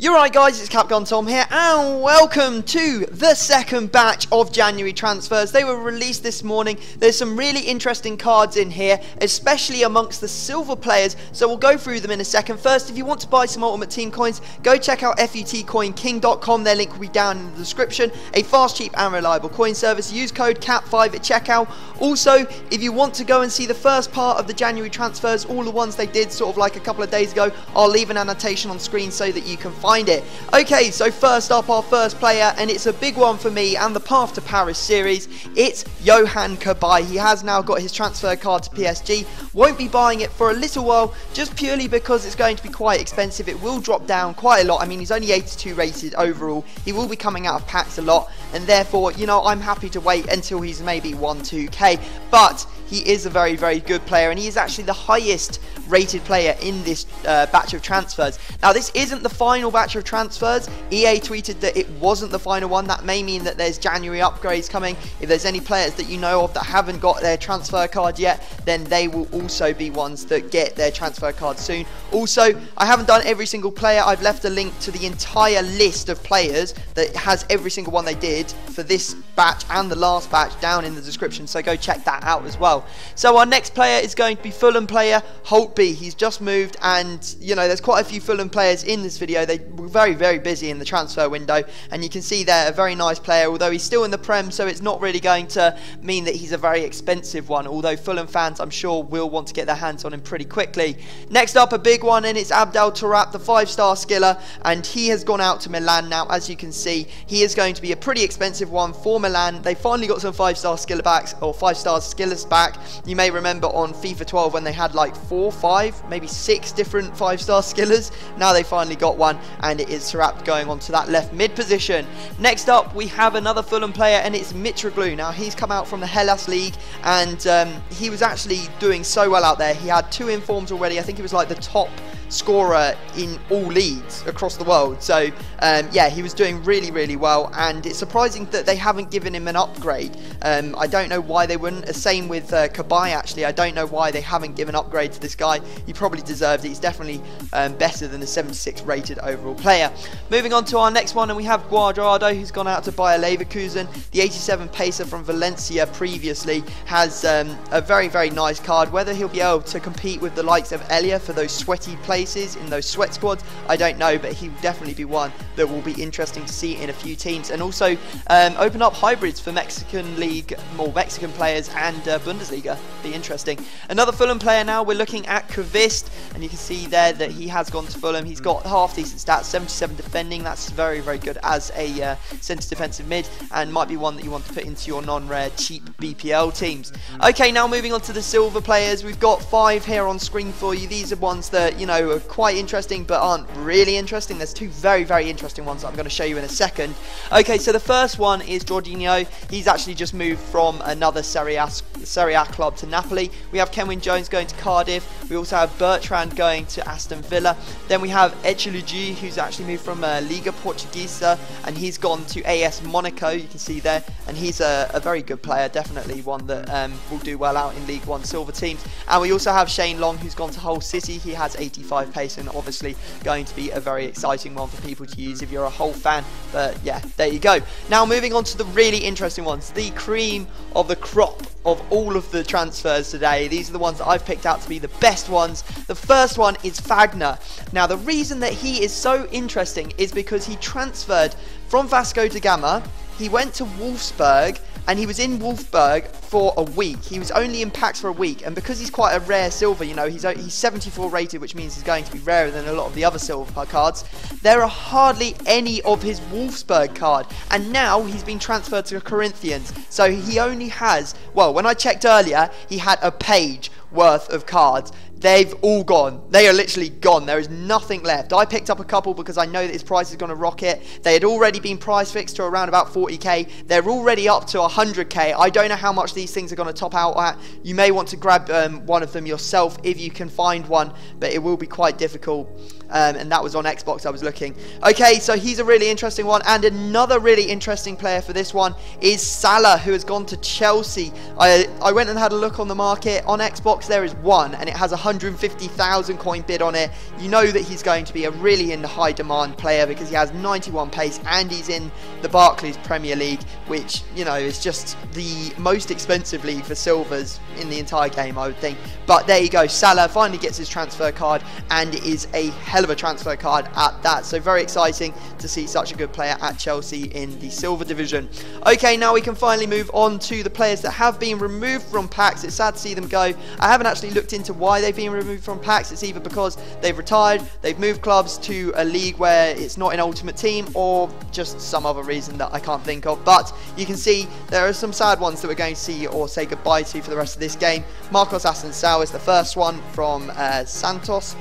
You're right guys, it's Capcom Tom here and welcome to the second batch of January transfers. They were released this morning. There's some really interesting cards in here, especially amongst the silver players, so we'll go through them in a second. First, if you want to buy some Ultimate Team coins, go check out futcoinking.com. Their link will be down in the description. A fast, cheap and reliable coin service. Use code CAP5 at checkout. Also, if you want to go and see the first part of the January transfers, all the ones they did sort of like a couple of days ago, I'll leave an annotation on screen so that you can find it. Okay, so first up, our first player, and it's a big one for me and the Path to Paris series. It's Yohan Cabaye. He has now got his transfer card to PSG. Won't be buying it for a little while, just purely because it's going to be quite expensive. It will drop down quite a lot. I mean, he's only 82 rated overall. He will be coming out of packs a lot, and therefore, you know, I'm happy to wait until he's maybe 1-2k. But he is a very, very good player, and he is actually the highest rated player in this batch of transfers. Now, this isn't the final batch of transfers. EA tweeted that it wasn't the final one. That may mean that there's January upgrades coming. If there's any players that you know of that haven't got their transfer card yet, then they will also be ones that get their transfer card soon. Also, I haven't done every single player. I've left a link to the entire list of players that has every single one they did for this batch and the last batch down in the description, so go check that out as well. So our next player is going to be Fulham player Holtby. He's just moved, and you know, there's quite a few Fulham players in this video. They were very, very busy in the transfer window, and you can see they're a very nice player, although he's still in the Prem, so it's not really going to mean that he's a very expensive one, although Fulham fans, I'm sure, will want to get their hands on him pretty quickly. Next up, a big one, and it's Abdel Tarap, the 5-star skiller, and he has gone out to Milan now. As you can see, he is going to be a pretty expensive one for Milan. They finally got some 5-star skiller backs, or 5-star skillers back. You may remember on FIFA 12 when they had like 4, 5, maybe 6 different 5-star skillers. Now they finally got one, and it is Tarap going on to that left mid position. Next up, we have another Fulham player, and it's Mitroglou. Now, he's come out from the Hellas League, and he was actually doing so well out there. He had 2 informs already. I think he was like the top scorer in all leagues across the world. So yeah, he was doing really, really well, and it's surprising that they haven't given him an upgrade. I don't know why they wouldn't. Same with Cabaye, actually. I don't know why they haven't given upgrade to this guy. He probably deserved it. He's definitely better than a 76 rated overall player. Moving on to our next one, and we have Guadrado, who's gone out to Bayer Leverkusen. The 87 pacer from Valencia previously has a very, very nice card. Whether he'll be able to compete with the likes of Elia for those sweaty places in those sweat squads, I don't know, but he will definitely be one that will be interesting to see in a few teams, and also open up hybrids for Mexican League, more Mexican players, and Bundesliga. Be interesting. Another Fulham player now, we're looking at Kvist, and you can see there that he has gone to Fulham. He's got half decent stats, 77 defending. That's very, very good as a centre defensive mid, and might be one that you want to put into your non-rare cheap BPL teams. Okay, now moving on to the silver players. We've got 5 here on screen for you. These are ones that, you know, are quite interesting but aren't really interesting. There's 2 very, very interesting ones that I'm going to show you in a second. Okay, so the first one is Jorginho. He's actually just moved from another Serie A club to Napoli. We have Kenwyne Jones going to Cardiff. We also have Bertrand going to Aston Villa. Then we have Echelugi, who's actually moved from Liga Portuguesa, and he's gone to AS Monaco, you can see there, and he's a very good player, definitely one that will do well out in League 1 silver teams. And we also have Shane Long, who's gone to Hull City. He has 85 pace, and obviously going to be a very exciting one for people to use if you're a Hull fan. But yeah, there you go. Now moving on to the really interesting ones, the cream of the crop of all of the transfers today. These are the ones that I've picked out to be the best ones. The first one is Fagner. Now, the reason that he is so interesting is because he transferred from Vasco da Gama. He went to Wolfsburg, and he was in Wolfsburg for a week. He was only in packs for a week, and because he's quite a rare silver, you know, he's 74 rated, which means he's going to be rarer than a lot of the other silver cards. There are hardly any of his Wolfsburg card, and now he's been transferred to Corinthians, so he only has, well, when I checked earlier, he had a page worth of cards. They've all gone. They are literally gone. There is nothing left. I picked up a couple because I know that his price is going to rocket. They had already been price fixed to around about 40k. They're already up to 100k. I don't know how much these things are going to top out at. You may want to grab one of them yourself if you can find one, but it will be quite difficult. And that was on Xbox I was looking. Okay, so he's a really interesting one. And another really interesting player for this one is Salah, who has gone to Chelsea. I went and had a look on the market. On Xbox there is one, and it has 150,000 coin bid on it. You know that he's going to be a really in high demand player because he has 91 pace and he's in the Barclays Premier League, which, you know, is just the most expensive league for silvers in the entire game, I would think. But there you go, Salah finally gets his transfer card, and it is a hell of a transfer card at that. So very exciting to see such a good player at Chelsea in the silver division. Okay, now we can finally move on to the players that have been removed from packs. It's sad to see them go. I haven't actually looked into why they've been removed from packs. It's either because they've retired, they've moved clubs to a league where it's not an ultimate team, or just some other reason that I can't think of. But you can see there are some sad ones that we're going to see or say goodbye to for the rest of this game. Marcos Asensio is the first one from Santos.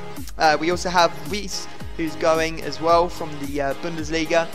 We also have Reese, who's going as well from the Bundesliga.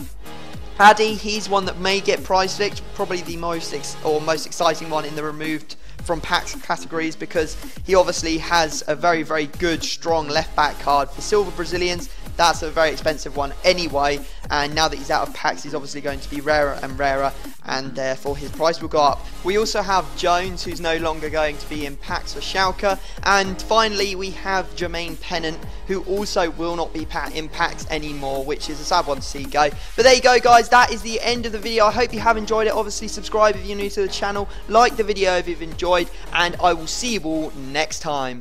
Paddy, he's one that may get prize fixed, probably the most exciting one in the removed from packs categories, because he obviously has a very, very good, strong left back card for silver Brazilians. That's a very expensive one anyway, and now that he's out of packs, he's obviously going to be rarer and rarer, and therefore his price will go up. We also have Jones, who's no longer going to be in packs for Schalke, and finally we have Jermaine Pennant, who also will not be in packs anymore, which is a sad one to see go. But there you go, guys, that is the end of the video. I hope you have enjoyed it. Obviously subscribe if you're new to the channel, like the video if you've enjoyed, and I will see you all next time.